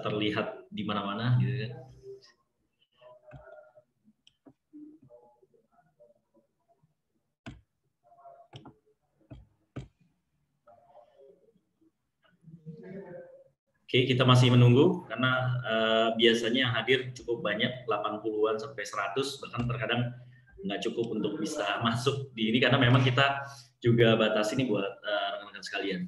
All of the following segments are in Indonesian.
terlihat di mana-mana gitu kan. Oke, kita masih menunggu karena biasanya yang hadir cukup banyak, 80-an sampai 100, bahkan terkadang nggak cukup untuk bisa masuk di ini karena memang kita juga batasi nih buat rekan-rekan sekalian.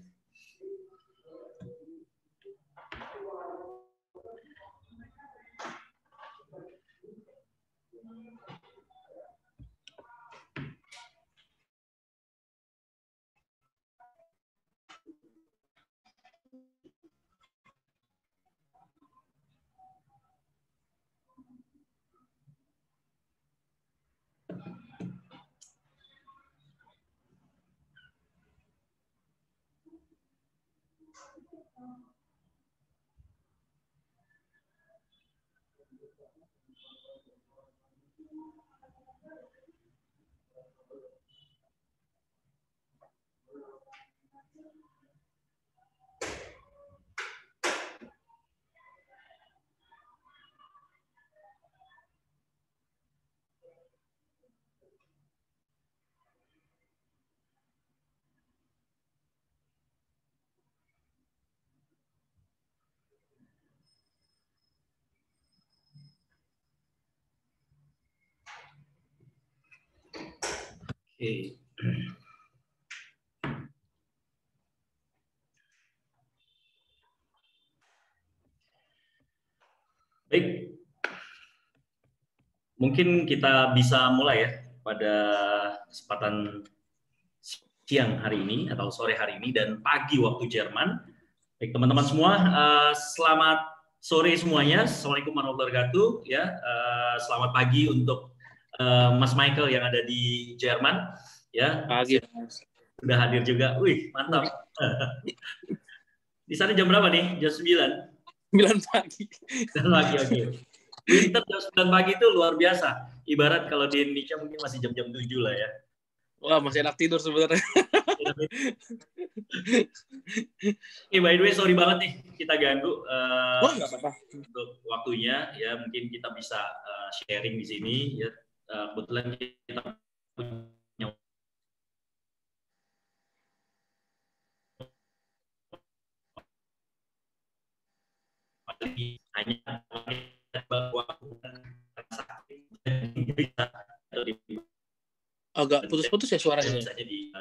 Oke. Baik, mungkin kita bisa mulai ya pada kesempatan siang hari ini atau sore hari ini dan pagi waktu Jerman. Baik teman-teman semua, selamat sore semuanya. Assalamualaikum warahmatullahi wabarakatuh. Ya, selamat pagi untuk Mas Michael yang ada di Jerman. Ya, pagi. Sudah hadir juga. Wih, mantap. Di sana jam berapa nih? Jam 9? 9 pagi. 9 pagi, oke. Winter jam 9 pagi itu luar biasa. Ibarat kalau di Indonesia mungkin masih jam-jam 7 lah ya. Wah, masih enak tidur sebenarnya. By the way, sorry banget nih kita ganggu Nggak apa-apa. untuk waktunya. Ya, mungkin kita bisa sharing di sini. Ya, kebetulan kita punya hanya agak putus-putus ya suaranya. Bisa jadi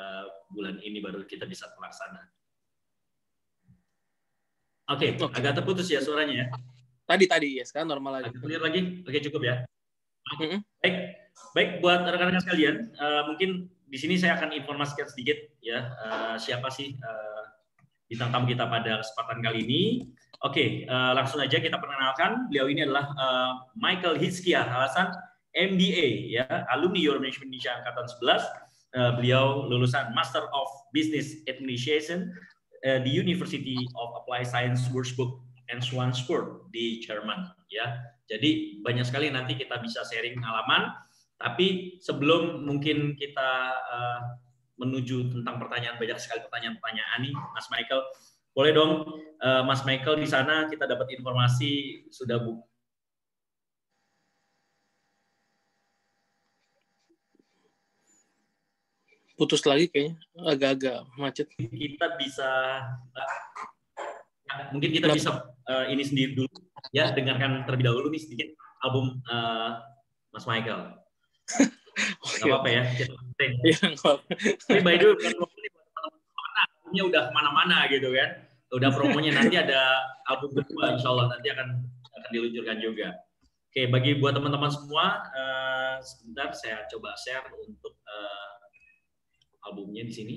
bulan ini baru kita bisa terlaksana. Oke, agak terputus ya suaranya ya. Tadi ya, sekarang normal lagi. Agak clear lagi, oke cukup ya. Baik buat rekan-rekan sekalian, mungkin di sini saya akan informasikan sedikit ya siapa sih bintang tamu kita pada kesempatan kali ini. Oke, langsung aja kita perkenalkan. Beliau ini adalah Michael Hizkia Hasan, MBA, ya, alumni Euromanagement Indonesia angkatan 11. Beliau lulusan Master of Business Administration di University of Applied Science Würzburg and Schwarzburg di Jerman. Ya, jadi banyak sekali nanti kita bisa sharing pengalaman. Tapi sebelum mungkin kita menuju tentang pertanyaan, banyak sekali pertanyaan-pertanyaan nih, Mas Michael. Boleh dong, Mas Michael, di sana kita dapat informasi sudah putus lagi kayaknya, agak-agak macet. Kita bisa, mungkin kita bisa ini sendiri dulu, ya, dengarkan terlebih dahulu nih sedikit album Mas Michael. Nggak apa-apa ya, kita tapi by the way, albumnya udah kemana-mana gitu kan. Udah promonya nanti ada album kedua, insya Allah nanti akan diluncurkan juga. Oke, bagi buat teman-teman semua, sebentar saya coba share untuk albumnya di sini.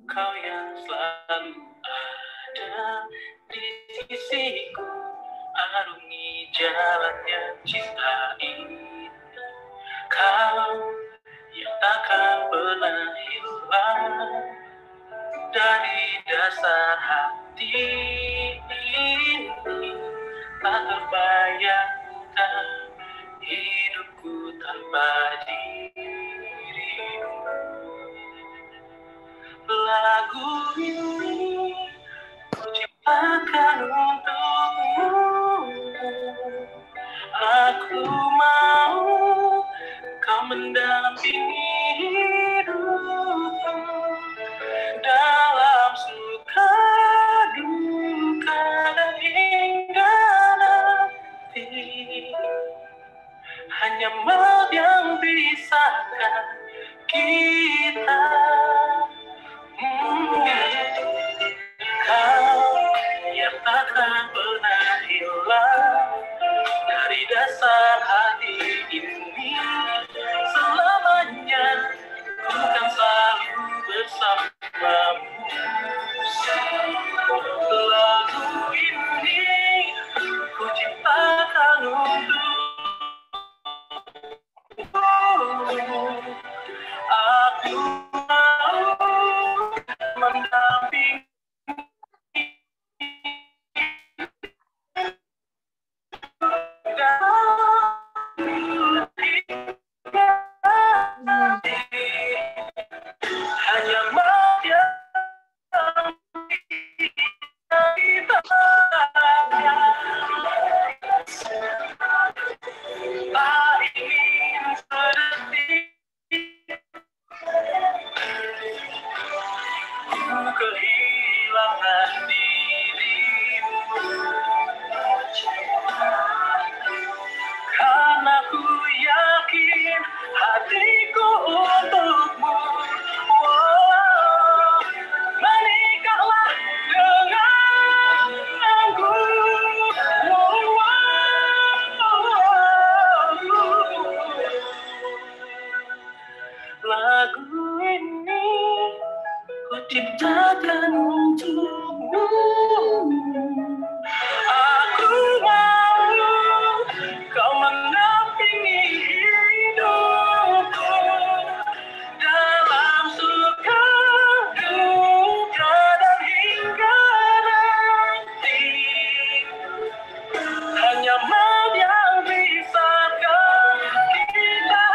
Kau yang selalu jalannya cinta ini, kau yang takkan pernah hilang dari dasar hati ini. Tak terbayangkan hidupku tanpa dirimu. Lagu ini ku ciptakan untukmu. Aku mau kau mendampingi hidupku dalam suka duka dan hingga nanti. Hanya maut yang pisahkan kita. Kau yang takkan pernah hilang dari dasar hati ini. Selamanya ku kan selalu bersamamu. Lagu ini ku ciptakan untukmu. Aku mau mendampingi hanya mau yang kita. Tak ingin sedetik ku kehilangan dirimu, karena ku yakin hatiku untukmu. Wow, menikahlah denganku. Wow, lagu ini ku ciptakan untukmu. Aku mau kau mendampingi hidupku dalam suka duka dan hingga nanti. Hanya maut yang pisahkan kita.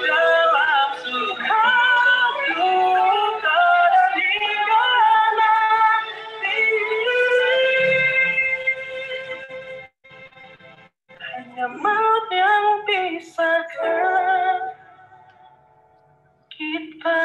Dalam suka duka dan hingga nanti. Hanya maut yang pisahkan kita.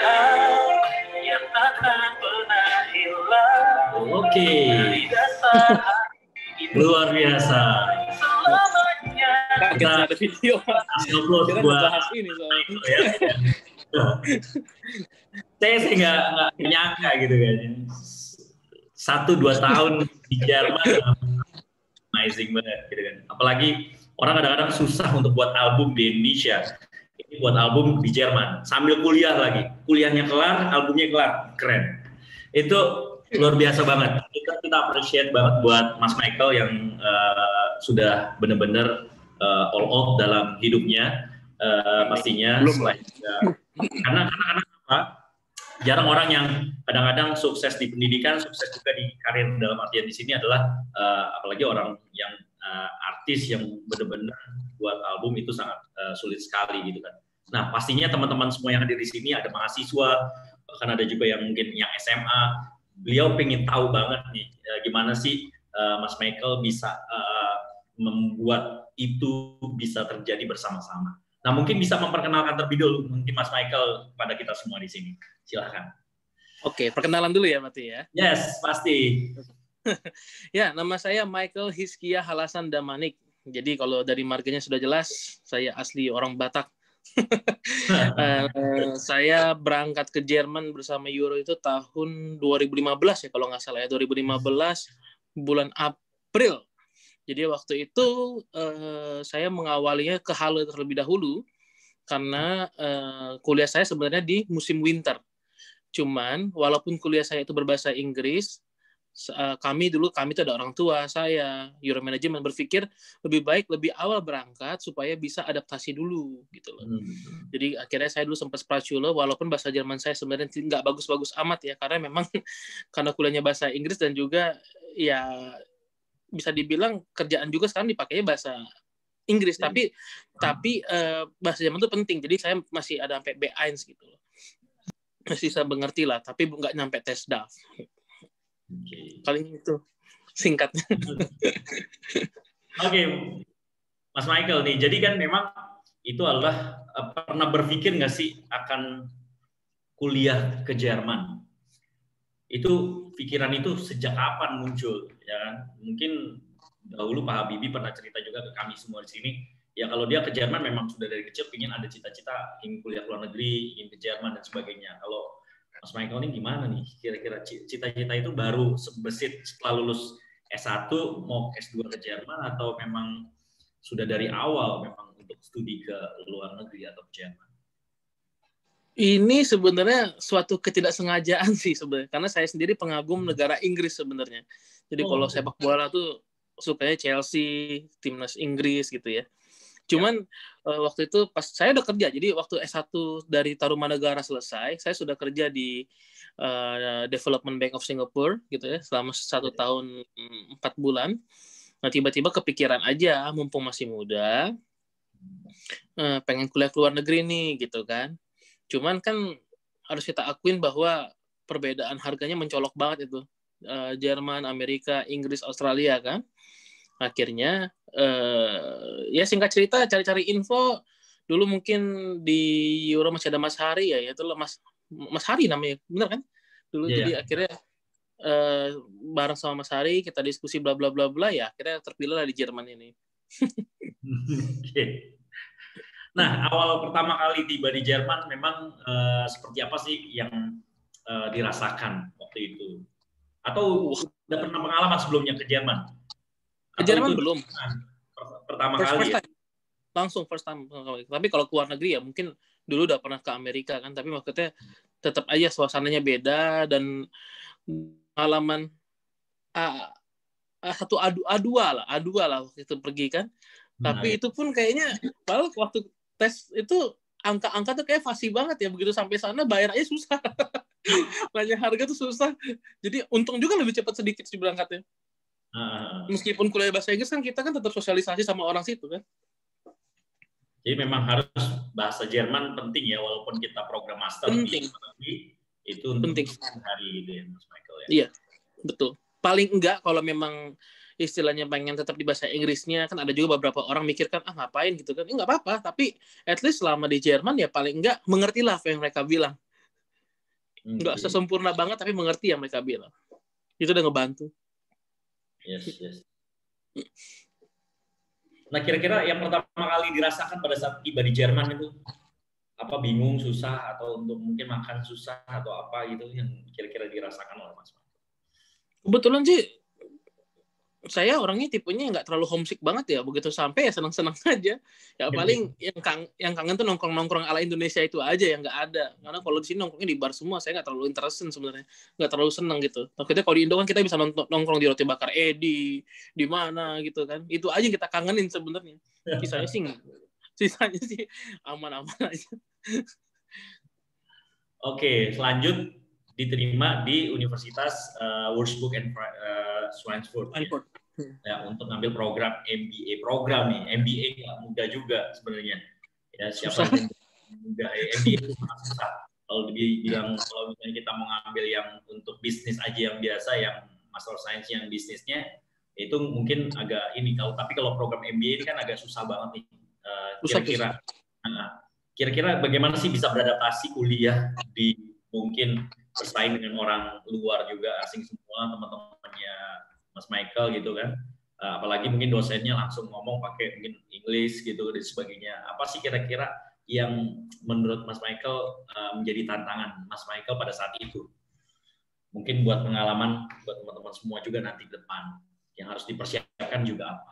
Kau yang takkan pernah hilang Oke, dari dasar hati ini. luar biasa. Selamanya. Kita Ada video. upload Kira buat bahas ini soalnya. saya sih nggak nyangka gitu kan. 1-2 tahun di Jerman, amazing banget gitu kan. Apalagi orang kadang-kadang susah untuk buat album di Indonesia. Ini buat album di Jerman sambil kuliah lagi. Kuliahnya kelar, albumnya kelar, keren. Itu luar biasa banget. Kita appreciate banget buat Mas Michael yang sudah benar-benar all out dalam hidupnya, pastinya. Karena apa? Jarang orang yang kadang-kadang sukses di pendidikan, sukses juga di karir dalam artian di sini adalah apalagi orang yang artis yang benar-benar buat album itu sangat sulit sekali gitu kan. Nah pastinya teman-teman semua yang hadir di sini ada mahasiswa, bahkan ada juga yang mungkin yang SMA. Beliau pengen tahu banget nih gimana sih Mas Michael bisa membuat itu bisa terjadi bersama-sama. Nah, mungkin bisa memperkenalkan terlebih dulu mungkin Mas Michael pada kita semua di sini. Silahkan. Oke, perkenalan dulu ya berarti ya. Yes, pasti. Ya, nama saya Michael Hiskia Halasan Damanik. Jadi kalau dari marganya sudah jelas, saya asli orang Batak. Saya berangkat ke Jerman bersama Euro itu tahun 2015 ya kalau nggak salah ya, 2015 bulan April. Jadi waktu itu saya mengawalinya ke Halle terlebih dahulu karena kuliah saya sebenarnya di musim winter. Cuman walaupun kuliah saya itu berbahasa Inggris, kami itu ada orang tua saya, Euro Management berpikir lebih baik lebih awal berangkat supaya bisa adaptasi dulu gitu loh. Jadi akhirnya saya dulu sempat Sprachschule walaupun bahasa Jerman saya sebenarnya nggak bagus-bagus amat ya, karena memang karena kuliahnya bahasa Inggris dan juga ya bisa dibilang kerjaan juga sekarang dipakainya bahasa Inggris, tapi bahasa Jerman itu penting. Jadi saya masih ada sampai B1 gitu loh. Masih bisa mengerti lah, tapi nggak nyampe tes DAF. Paling itu singkatnya. Oke, Mas Michael nih, jadi kan memang itu adalah pernah berpikir nggak sih akan kuliah ke Jerman? Itu pikiran itu sejak kapan muncul? Ya kan? Mungkin dahulu Pak Habibie pernah cerita juga ke kami semua di sini. Ya kalau dia ke Jerman memang sudah dari kecil ingin ada cita-cita, ingin kuliah ke luar negeri, ingin ke Jerman dan sebagainya. Kalau Mas Michael ini gimana nih? Kira-kira cita-cita itu baru sebesit setelah lulus S1 mau S2 ke Jerman atau memang sudah dari awal memang untuk studi ke luar negeri atau ke Jerman? Ini sebenarnya suatu ketidaksengajaan sih sebenarnya, karena saya sendiri pengagum negara Inggris sebenarnya. Jadi kalau sepak bola tuh sukanya Chelsea, timnas Inggris gitu ya. Cuman waktu itu pas saya udah kerja, jadi waktu S1 dari Tarumanegara selesai, saya sudah kerja di Development Bank of Singapore gitu ya, selama 1 tahun 4 bulan. Nah tiba-tiba kepikiran aja, mumpung masih muda, pengen kuliah ke luar negeri nih gitu kan. Cuman kan harus kita akuin bahwa perbedaan harganya mencolok banget itu. Jerman, Amerika, Inggris, Australia kan. Akhirnya ya singkat cerita cari-cari info dulu, mungkin di Euro masih ada Mas Hari ya, itu loh Mas Hari namanya, benar kan dulu. Jadi akhirnya bareng sama Mas Hari kita diskusi bla bla bla bla, ya akhirnya terpilih lah di Jerman ini. Nah, awal pertama kali tiba di Jerman memang seperti apa sih yang dirasakan waktu itu? Atau udah pernah pengalaman sebelumnya ke Jerman? Ke Jerman belum. Pertama kali ya? Langsung first time. Tapi kalau ke luar negeri ya mungkin dulu udah pernah ke Amerika kan, tapi maksudnya tetap aja suasananya beda dan pengalaman satu A2 lah waktu itu pergi kan. Tapi itu pun kayaknya malah waktu tes itu angka-angka tuh kayak fasih banget ya, begitu sampai sana bayar aja susah. Nanya harga tuh susah. Jadi untung juga lebih cepat sedikit sih berangkatnya. Meskipun kuliah bahasa Inggris kan kita kan tetap sosialisasi sama orang situ kan. Jadi memang harus bahasa Jerman penting ya, walaupun kita program master penting. Itu penting hari gitu ya Mas Michael ya. Iya, betul. Paling enggak kalau memang istilahnya pengen tetap di bahasa Inggrisnya, kan ada juga beberapa orang mikirkan ngapain gitu kan. Enggak apa-apa, tapi at least selama di Jerman ya paling enggak mengertilah apa yang mereka bilang. Enggak sesempurna banget tapi mengerti yang mereka bilang. Itu udah ngebantu. Yes. Nah, kira-kira yang pertama kali dirasakan pada saat tiba di Jerman itu apa, bingung, susah, atau untuk mungkin makan susah atau apa gitu yang kira-kira dirasakan oleh Mas? Kebetulan sih saya orangnya tipenya nggak terlalu homesick banget ya, begitu sampai ya senang-senang aja. Ya paling yang kangen tuh nongkrong-nongkrong ala Indonesia itu aja yang nggak ada. Karena kalau di sini nongkrongnya di bar semua, saya nggak terlalu interested sebenarnya, nggak terlalu senang gitu. Takutnya kalau di Indo kan kita bisa nongkrong di Roti Bakar Edi, di mana gitu kan. Itu aja yang kita kangenin sebenarnya. Sisanya sih aman-aman aja. Oke, selanjut diterima di Universitas Würzburg and Schweinfurt. Ya, untuk ngambil program MBA program nih. MBA nggak mudah juga sebenarnya. Ya, siapa yang mudah MBA itu sangat susah. Kalau dibilang kalau misalnya kita mau ngambil yang untuk bisnis aja yang biasa, yang Master Science yang bisnisnya itu mungkin agak ini. Tapi kalau program MBA ini kan agak susah banget nih. Kira-kira Kira-kira bagaimana sih bisa beradaptasi kuliah di mungkin bersaing dengan orang luar juga, asing semua, teman-temannya Mas Michael gitu kan. Apalagi mungkin dosennya langsung ngomong pakai mungkin English gitu dan sebagainya. Apa sih kira-kira yang menurut Mas Michael menjadi tantangan Mas Michael pada saat itu? Mungkin buat pengalaman buat teman-teman semua juga nanti ke depan yang harus dipersiapkan juga apa?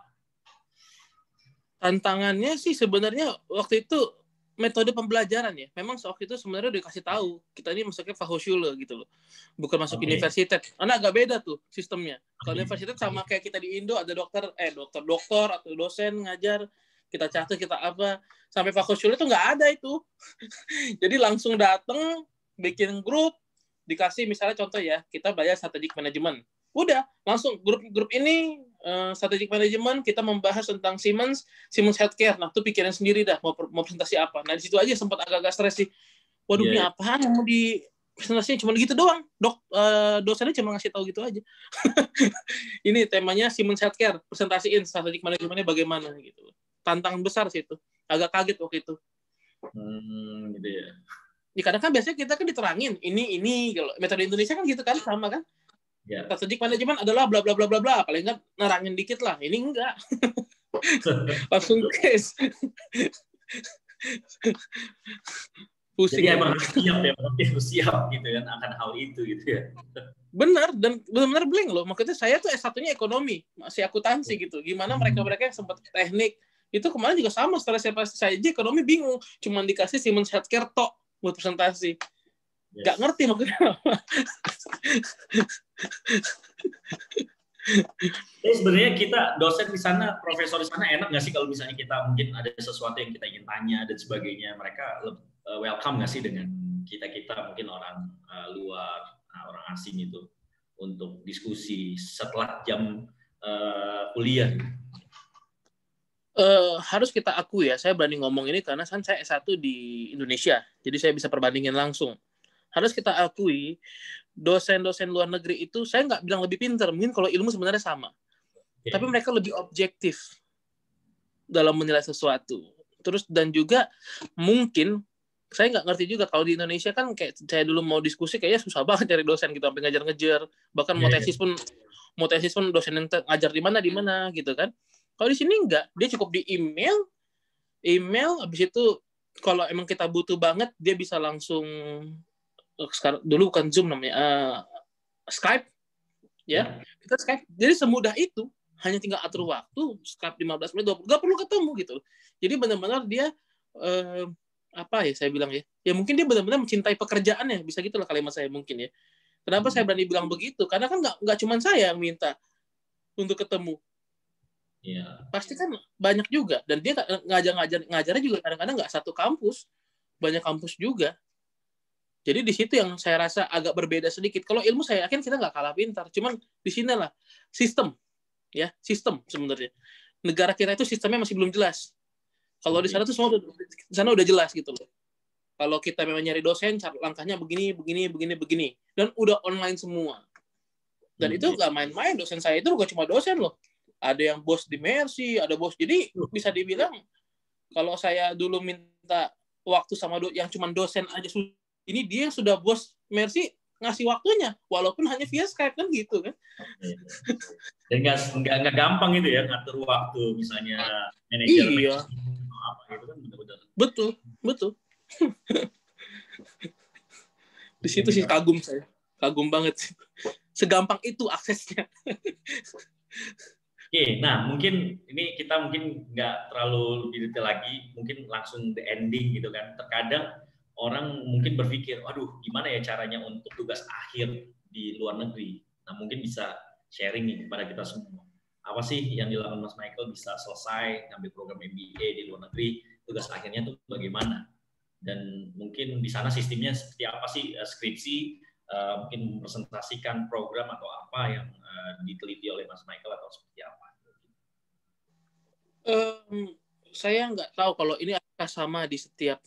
Tantangannya sih sebenarnya waktu itu metode pembelajaran ya. Memang waktu itu sebenarnya udah dikasih tahu kita ini masuknya Fachhochschule gitu loh, bukan masuk universitas. Karena agak beda tuh sistemnya. Kalau universitas sama kayak kita di Indo ada dokter atau dosen ngajar, kita catat kita apa. Sampai Fachhochschule itu nggak ada itu. Jadi langsung datang bikin grup, dikasih misalnya contoh ya, kita belajar strategic management. Udah, langsung grup ini strategic management, kita membahas tentang Siemens Healthcare. Nah, tuh pikirin sendiri dah mau presentasi apa. Nah, di situ aja sempat agak-agak stres sih. Waduh, ini apaan yang mau di presentasinya cuma gitu doang. Dosennya cuma ngasih tahu gitu aja. Ini temanya Siemens Healthcare, presentasiin strategic manajemennya bagaimana gitu. Tantangan besar sih itu. Agak kaget waktu itu. Gitu ya. Ya, kadang kan biasanya kita kan diterangin ini kalau metode Indonesia kan gitu kan sama kan. Ya. Strategic manajemen adalah bla bla bla bla bla, paling enggak nerangin dikit lah. Ini enggak. Langsung case. Pusing. Jadi emang harus siap gitu kan akan hal itu gitu ya. Benar, dan benar-benar blank loh. Maksudnya saya tuh S1-nya ekonomi, masih akuntansi gitu. Gimana mereka yang sempat teknik, itu kemarin juga sama stresnya pasti saya aja ekonomi bingung. Cuman dikasih Siemens Healthcare tok buat presentasi. Nggak ngerti maksudnya apa. Jadi sebenarnya kita dosen di sana, profesor di sana enak nggak sih kalau misalnya kita mungkin ada sesuatu yang kita ingin tanya dan sebagainya, mereka welcome nggak sih dengan kita mungkin orang luar, orang asing itu untuk diskusi setelah jam kuliah? Harus kita akui ya, saya berani ngomong ini karena kan saya S1 di Indonesia, jadi saya bisa perbandingin langsung. Harus kita akui, dosen-dosen luar negeri itu, saya nggak bilang lebih pintar, mungkin kalau ilmu sebenarnya sama. Tapi mereka lebih objektif dalam menilai sesuatu. Terus, dan juga mungkin, saya nggak ngerti juga, kalau di Indonesia kan, kayak saya dulu mau diskusi, kayaknya susah banget cari dosen gitu, sampai ngajar-ngejar. Bahkan mau tesis pun dosen yang ngajar di mana gitu kan. Kalau di sini nggak, dia cukup di email, habis itu, kalau emang kita butuh banget, dia bisa langsung sekarang dulu bukan Zoom namanya Skype ya. Kita Skype, jadi semudah itu, hanya tinggal atur waktu Skype 15 menit 20, nggak perlu ketemu gitu. Jadi benar-benar dia apa ya saya bilang ya mungkin dia benar-benar mencintai pekerjaannya, bisa gitulah kalimat saya mungkin ya. Kenapa saya berani bilang begitu, karena kan nggak cuma saya yang minta untuk ketemu. Pasti kan banyak juga, dan dia ngajarnya juga kadang-kadang nggak satu kampus, banyak kampus juga. Jadi di situ yang saya rasa agak berbeda sedikit. Kalau ilmu saya yakin kita nggak kalah pintar. Cuman di sinilah sistem sebenarnya. Negara kita itu sistemnya masih belum jelas. Kalau di sana tuh semua udah jelas gitu loh. Kalau kita memang nyari dosen, langkahnya begini, dan udah online semua. Dan itu nggak main-main. Dosen saya itu bukan cuma dosen loh. Ada yang bos di Mercy, ada bos. Jadi bisa dibilang kalau saya dulu minta waktu sama yang cuma dosen aja, ini dia sudah bos Mercy ngasih waktunya, walaupun hanya via Skype kan gitu kan. Dan nggak gampang itu ya ngatur waktu, misalnya manajer apa gitu kan, benar-benar. Betul. Di situ sih kagum banget sih. Segampang itu aksesnya. Oke, nah mungkin ini kita nggak terlalu lebih detail lagi, mungkin langsung the ending gitu kan. Terkadang orang mungkin berpikir, aduh gimana ya caranya untuk tugas akhir di luar negeri. Nah mungkin bisa sharing nih kepada kita semua. Apa sih yang dilakukan Mas Michael bisa selesai ngambil program MBA di luar negeri, tugas akhirnya tuh bagaimana? Dan mungkin di sana sistemnya seperti apa sih, skripsi, mungkin mempresentasikan program atau apa yang diteliti oleh Mas Michael atau seperti apa? Saya nggak tahu kalau ini akan sama di setiap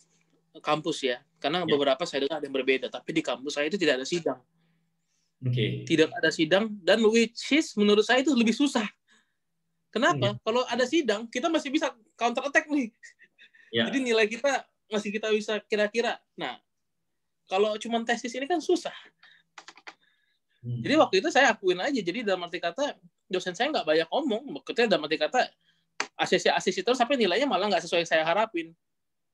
kampus ya, karena beberapa saya dengar ada yang berbeda, tapi di kampus saya itu tidak ada sidang. Tidak ada sidang, dan which is menurut saya itu lebih susah. Kenapa? Kalau ada sidang, kita masih bisa counter attack nih. Ya. Jadi nilai kita masih kita bisa kira-kira. Nah, kalau cuma tesis ini kan susah. Jadi waktu itu saya akuin aja. Jadi dalam arti kata dosen saya nggak banyak ngomong. Maksudnya dalam arti kata ACC terus sampai nilainya malah nggak sesuai yang saya harapin.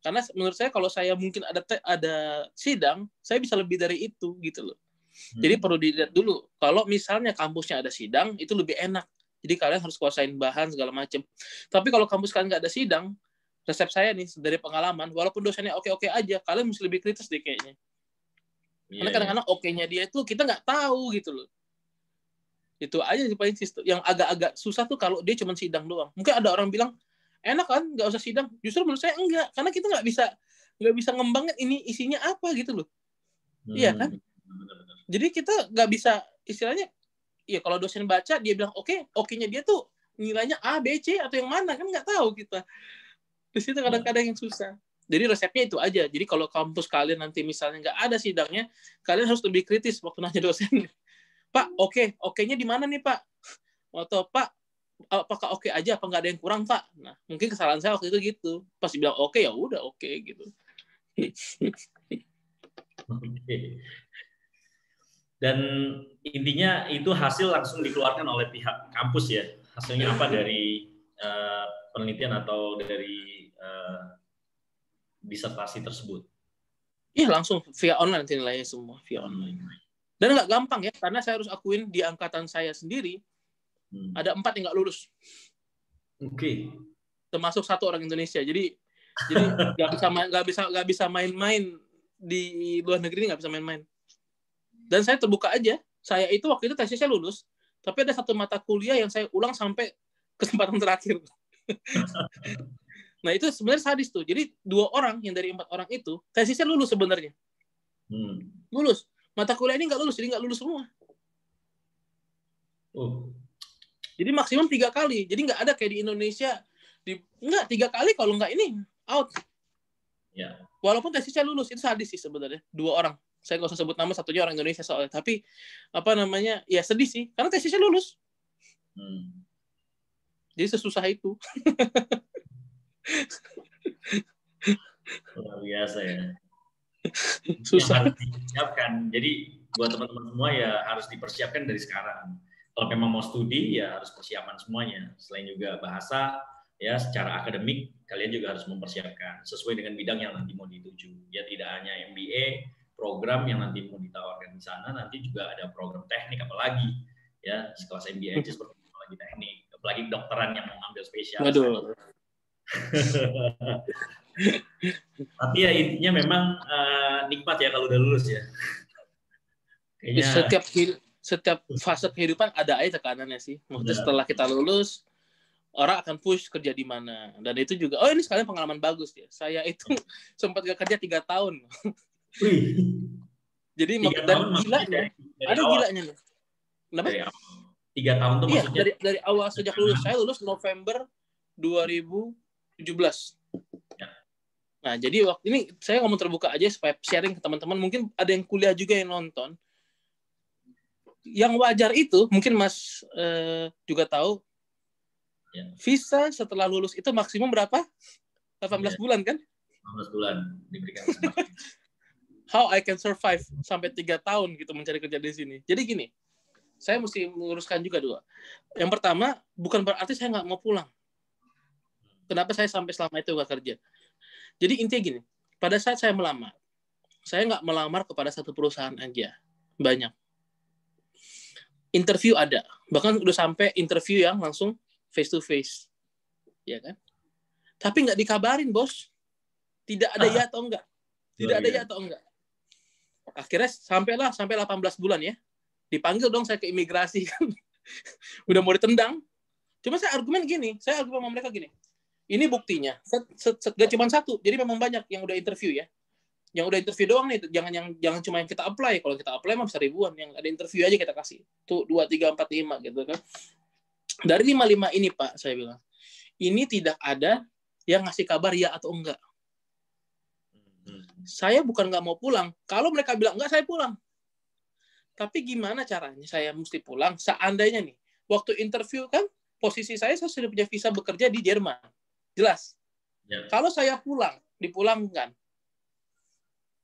Karena menurut saya kalau saya mungkin ada sidang, saya bisa lebih dari itu gitu loh. Jadi perlu dilihat dulu. Kalau misalnya kampusnya ada sidang, itu lebih enak. Jadi kalian harus kuasain bahan segala macam. Tapi kalau kampus kalian nggak ada sidang, resep saya nih dari pengalaman, walaupun dosennya oke-oke aja, kalian mesti lebih kritis deh kayaknya. Karena kadang-kadang oke-nya dia itu kita nggak tahu gitu loh. Itu aja sih paling sistem. Yang agak-agak susah tuh kalau dia cuma sidang doang. Mungkin ada orang bilang, enak kan nggak usah sidang. Justru menurut saya enggak. Karena kita nggak bisa ngembangin ini isinya apa gitu loh. Iya kan? Jadi kita nggak bisa, istilahnya, ya kalau dosen baca, dia bilang oke-nya dia tuh nilainya A, B, C, atau yang mana, kan nggak tahu kita. Di situ kadang-kadang yang susah. Jadi resepnya itu aja. Jadi kalau kampus kalian nanti misalnya nggak ada sidangnya, kalian harus lebih kritis waktu nanya dosen. Pak, oke-nya di mana nih Pak? Atau Pak, apakah oke aja, apa nggak ada yang kurang Pak? Nah, mungkin kesalahan saya waktu itu gitu. Pas dibilang oke, ya udah oke gitu. Dan intinya itu hasil langsung dikeluarkan oleh pihak kampus ya. Hasilnya apa dari penelitian atau dari disertasi tersebut? Iya, langsung via online nilainya semua, via online. Dan nggak gampang ya, karena saya harus akuin di angkatan saya sendiri, ada 4 yang nggak lulus. Oke. Termasuk 1 orang Indonesia. Jadi nggak bisa main-main di luar negeri, nggak bisa main-main. Dan saya terbuka aja. Saya itu waktu itu tesisnya lulus, tapi ada 1 mata kuliah yang saya ulang sampai kesempatan terakhir. Nah itu sebenarnya sadis tuh. Jadi 2 orang yang dari 4 orang itu tesisnya lulus sebenarnya. Lulus. Mata kuliah ini nggak lulus, jadi nggak lulus semua. Jadi maksimum 3 kali. Jadi nggak ada kayak di Indonesia. Nggak, 3 kali kalau nggak ini out. Ya. Walaupun tesisnya lulus, itu sadis sih sebenarnya. 2 orang. Saya nggak usah sebut nama, satunya orang Indonesia soalnya. Tapi ya sedih sih. Karena tesisnya lulus. Jadi sesusah itu. Luar biasa ya. Susah. Yang harus dipersiapkan. Jadi buat teman-teman semua ya harus dipersiapkan dari sekarang. Kalau memang mau studi ya harus persiapan semuanya. Selain juga bahasa ya secara akademik kalian juga harus mempersiapkan sesuai dengan bidang yang nanti mau dituju. Ya tidak hanya MBA, program yang nanti mau ditawarkan di sana, nanti juga ada program teknik apalagi ya sekelas MBA aja seperti apalagi teknik, apalagi dokteran yang mau ngambil spesialis. Waduh. Tapi ya intinya memang nikmat ya kalau udah lulus ya. Kayaknya setiap fase kehidupan ada aja tekanannya sih. Maksudnya setelah kita lulus, orang akan push kerja di mana. Dan itu juga, ini sekalian pengalaman bagus ya. Saya itu sempat gak kerja 3 tahun. Jadi dan gilanya, ada gilanya nih. Kenapa? 3 tahun tuh maksudnya? Iya, dari awal sejak lulus. Saya lulus November 2017. Nah, jadi waktu ini saya ngomong terbuka aja supaya sharing ke teman-teman. Mungkin ada yang kuliah juga yang nonton. Yang wajar itu, mungkin Mas juga tahu, visa setelah lulus itu maksimum berapa? 18 bulan kan? 18 bulan diberikan kesempatan. How I can survive sampai 3 tahun gitu mencari kerja di sini. Jadi gini, saya mesti meluruskan juga 2. Yang pertama, bukan berarti saya nggak mau pulang. Kenapa saya sampai selama itu nggak kerja? Jadi intinya gini, pada saat saya melamar, saya nggak melamar kepada satu perusahaan aja, banyak. Interview ada, bahkan udah sampai interview yang langsung face to face, ya kan? Tapi nggak dikabarin bos, tidak ada ya atau enggak, tidak ada ya atau enggak. Akhirnya sampai 18 bulan ya, dipanggil dong saya ke imigrasi kan, udah mau ditendang. Cuma saya argumen sama mereka gini. Ini buktinya, gak cuma 1, jadi memang banyak yang udah interview ya. Yang udah interview doang nih, jangan cuma yang kita apply. Kalau kita apply mah bisa ribuan, yang ada interview aja kita kasih. Tuh 2, 3, 4, 5 gitu kan. Dari 5 ini Pak, saya bilang, ini tidak ada yang ngasih kabar ya atau enggak. Saya bukan nggak mau pulang. Kalau mereka bilang enggak, saya pulang. Tapi gimana caranya saya mesti pulang? Seandainya nih, waktu interview kan, posisi saya sudah punya visa bekerja di Jerman. Jelas. Ya. Kalau saya pulang, dipulangkan,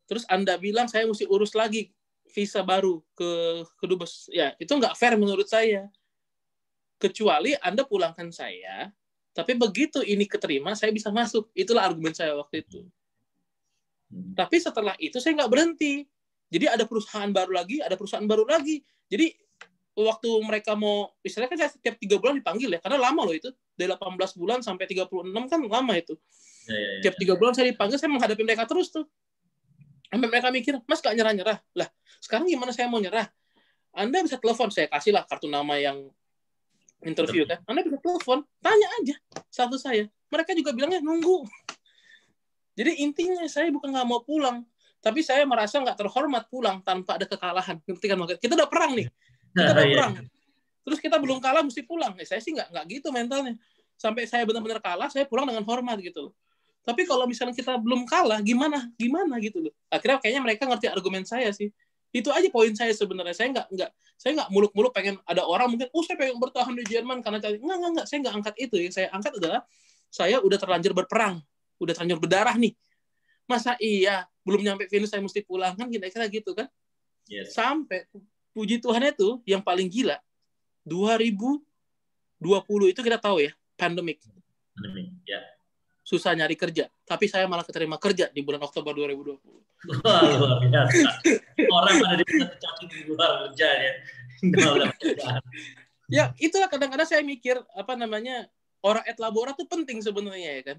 terus Anda bilang saya mesti urus lagi visa baru ke dubes, ya itu nggak fair menurut saya. Kecuali Anda pulangkan saya, tapi begitu ini keterima, saya bisa masuk. Itulah argumen saya waktu itu. Tapi setelah itu saya nggak berhenti. Jadi ada perusahaan baru lagi, ada perusahaan baru lagi. Jadi waktu mereka mau, istilahnya kan saya setiap 3 bulan dipanggil ya, karena lama loh itu. Dari 18 bulan sampai 36 kan lama itu. Tiap 3 bulan saya dipanggil, saya menghadapi mereka terus tuh. Sampai mereka mikir, Mas gak nyerah-nyerah. Lah, sekarang gimana saya mau nyerah? Anda bisa telepon, saya kasih lah kartu nama yang interview kan. Anda bisa telepon, tanya aja satu saya. Mereka juga bilangnya nunggu. Jadi intinya saya bukan nggak mau pulang, tapi saya merasa nggak terhormat pulang tanpa ada kekalahan. Ngerti kan? Kita udah perang nih, kita udah perang. Terus kita belum kalah mesti pulang. Saya sih nggak gitu mentalnya. Sampai saya benar-benar kalah, saya pulang dengan hormat gitu. Tapi kalau misalnya kita belum kalah, gimana gitu loh. Akhirnya kayaknya mereka ngerti argumen saya sih. Itu aja poin saya sebenarnya. Saya nggak muluk-muluk pengen ada orang mungkin, saya pengen bertahan di Jerman karena enggak. Saya nggak angkat itu. Yang saya angkat adalah saya udah terlanjur berperang, udah terlanjur berdarah nih. Masa iya belum nyampe finish saya mesti pulang kan kira-kira gitu kan? Yes. Sampai puji Tuhan itu yang paling gila 2020 itu kita tahu ya pandemik. Ya. Susah nyari kerja, tapi saya malah keterima kerja di bulan Oktober 2020. Wah, luar biasa. Orang pada dipecat di luar kerja ya. Ya, itulah kadang-kadang saya mikir orang et labora tuh penting sebenarnya ya kan.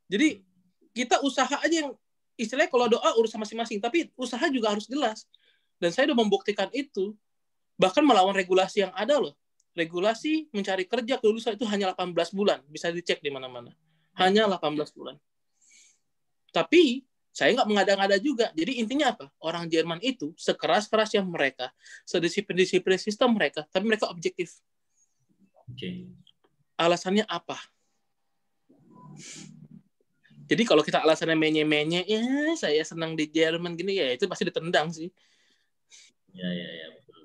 Jadi kita usaha aja yang istilahnya kalau doa urus masing-masing, tapi usaha juga harus jelas. Dan saya udah membuktikan itu, bahkan melawan regulasi yang ada loh. Regulasi mencari kerja kelulusan itu hanya 18 bulan, bisa dicek di mana-mana. Hanya 18 bulan. Tapi saya nggak mengada-ngada juga. Jadi intinya apa? Orang Jerman itu sekeras-keras yang mereka, sedisiplin sistem mereka, tapi mereka objektif. Okay. Alasannya apa? Jadi kalau kita alasannya menye-menye, ya saya senang di Jerman gini, ya itu pasti ditendang sih. Ya. Betul.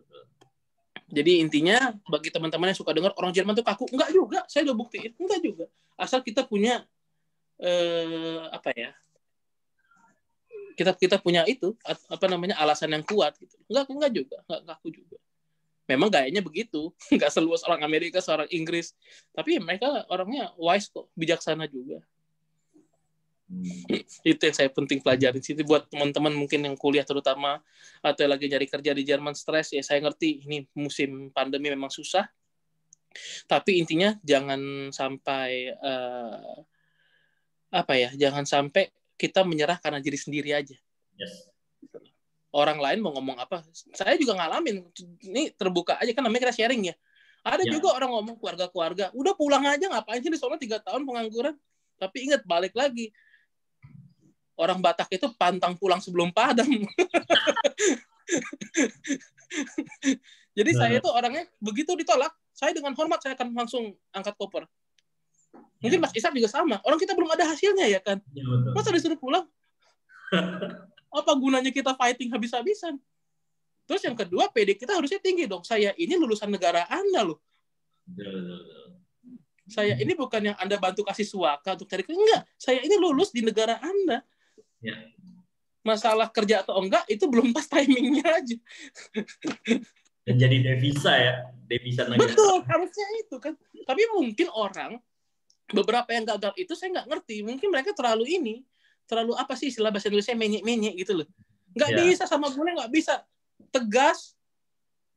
Jadi intinya bagi teman-teman yang suka dengar orang Jerman tuh kaku, enggak juga. Saya udah buktiin, enggak juga. Asal kita punya kita punya itu alasan yang kuat gitu. Enggak juga, enggak kaku juga. Memang gayanya begitu, enggak seluas orang Amerika, seorang Inggris. Tapi mereka orangnya wise kok, bijaksana juga. Itu yang saya penting pelajarin sih buat teman-teman mungkin yang kuliah terutama atau lagi nyari kerja di Jerman stres ya. Saya ngerti ini musim pandemi memang susah, tapi intinya jangan sampai jangan sampai kita menyerah karena diri sendiri aja. Yes. Orang lain mau ngomong apa, saya juga ngalamin. Ini terbuka aja kan, namanya kita sharing ya. Ada juga orang ngomong keluarga, udah pulang aja, ngapain sih di sana 3 tahun pengangguran. Tapi ingat, balik lagi, orang Batak itu pantang pulang sebelum padam. Jadi saya itu orangnya begitu ditolak, saya dengan hormat saya akan langsung angkat koper. Mungkin Mas Ishak juga sama. Orang kita belum ada hasilnya ya kan. Ya, masa disuruh pulang? Apa gunanya kita fighting habis-habisan? Terus yang kedua, PD kita harusnya tinggi dong. Saya ini lulusan negara Anda loh. Saya ini bukan yang Anda bantu kasih suaka untuk cari kerja. Enggak. Saya ini lulus di negara Anda. Ya. Masalah kerja atau enggak, itu belum pas timingnya aja. Dan jadi devisa ya. Devisa negara. Betul, harusnya itu kan. Tapi mungkin orang, beberapa yang gagal itu saya nggak ngerti. Mungkin mereka terlalu apa sih istilah bahasa Indonesia, menye-menye gitu loh. Nggak bisa sama gue, nggak bisa. Tegas,